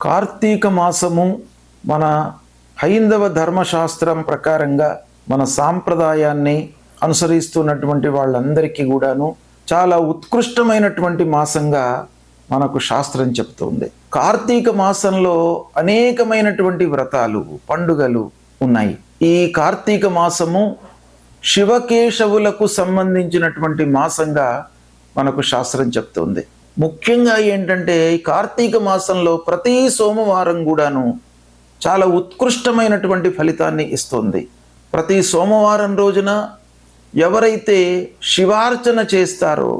కార్తీక మాసము మన హైందవ ధర్మశాస్త్రం ప్రకారంగా మన సాంప్రదాయాన్ని అనుసరిస్తున్నటువంటి వాళ్ళందరికీ కూడాను చాలా ఉత్కృష్టమైనటువంటి మాసంగా మనకు శాస్త్రం చెప్తుంది. కార్తీక మాసంలో అనేకమైనటువంటి వ్రతాలు, పండుగలు ఉన్నాయి. ఈ కార్తీక మాసము శివకేశవులకు సంబంధించినటువంటి మాసంగా మనకు శాస్త్రం చెప్తుంది. ముఖ్యంగా ఏంటంటే ఈ కార్తీక మాసంలో ప్రతి సోమవారం కూడాను చాలా ఉత్కృష్టమైనటువంటి ఫలితాన్ని ఇస్తుంది. ప్రతి సోమవారం రోజున ఎవరైతే శివార్చన చేస్తారో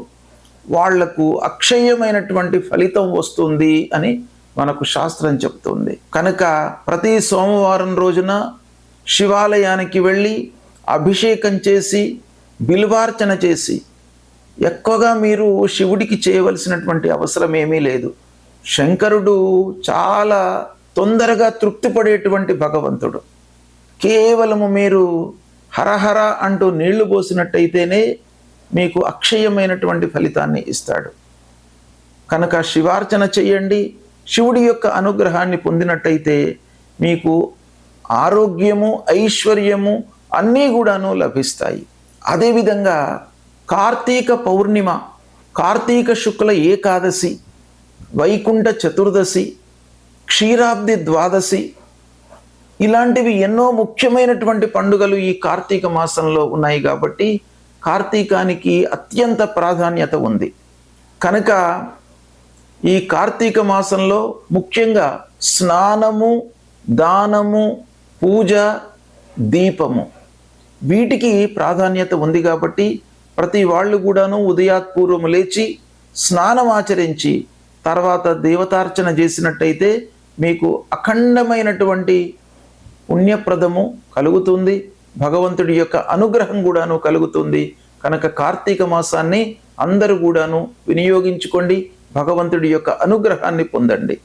వాళ్లకు అక్షయమైనటువంటి ఫలితం వస్తుంది అని మనకు శాస్త్రం చెప్తుంది. కనుక ప్రతి సోమవారం రోజున శివాలయానికి వెళ్ళి అభిషేకం చేసి బిల్వార్చన చేసి, ఎక్కువగా మీరు శివుడికి చేయవలసినటువంటి అవసరం ఏమీ లేదు. శంకరుడు చాలా తొందరగా తృప్తిపడేటువంటి భగవంతుడు. కేవలము మీరు హరహర అంటూ నీళ్లు పోసినట్టయితేనే మీకు అక్షయమైనటువంటి ఫలితాన్ని ఇస్తాడు. కనుక శివార్చన చేయండి. శివుడి యొక్క అనుగ్రహాన్ని పొందినట్టయితే మీకు ఆరోగ్యము, ఐశ్వర్యము అన్నీ కూడాను లభిస్తాయి. అదేవిధంగా కార్తీక పౌర్ణిమ, కార్తీక శుక్ల ఏకాదశి, వైకుంఠ చతుర్దశి, క్షీరాబ్ది ద్వాదశి, ఇలాంటివి ఎన్నో ముఖ్యమైనటువంటి పండుగలు ఈ కార్తీక మాసంలో ఉన్నాయి. కాబట్టి కార్తీకానికి అత్యంత ప్రాధాన్యత ఉంది. కనుక ఈ కార్తీక మాసంలో ముఖ్యంగా స్నానము, దానము, పూజ, దీపము, వీటికి ప్రాధాన్యత ఉంది. కాబట్టి ప్రతి వాళ్ళు కూడాను ఉదయాత్పూర్వము లేచి స్నానం ఆచరించి తర్వాత దేవతార్చన చేసినట్టయితే మీకు అఖండమైనటువంటి పుణ్యప్రదము కలుగుతుంది. భగవంతుడి యొక్క అనుగ్రహం కూడాను కలుగుతుంది. కనుక కార్తీక మాసాన్ని అందరూ కూడాను వినియోగించుకోండి. భగవంతుడి యొక్క అనుగ్రహాన్ని పొందండి.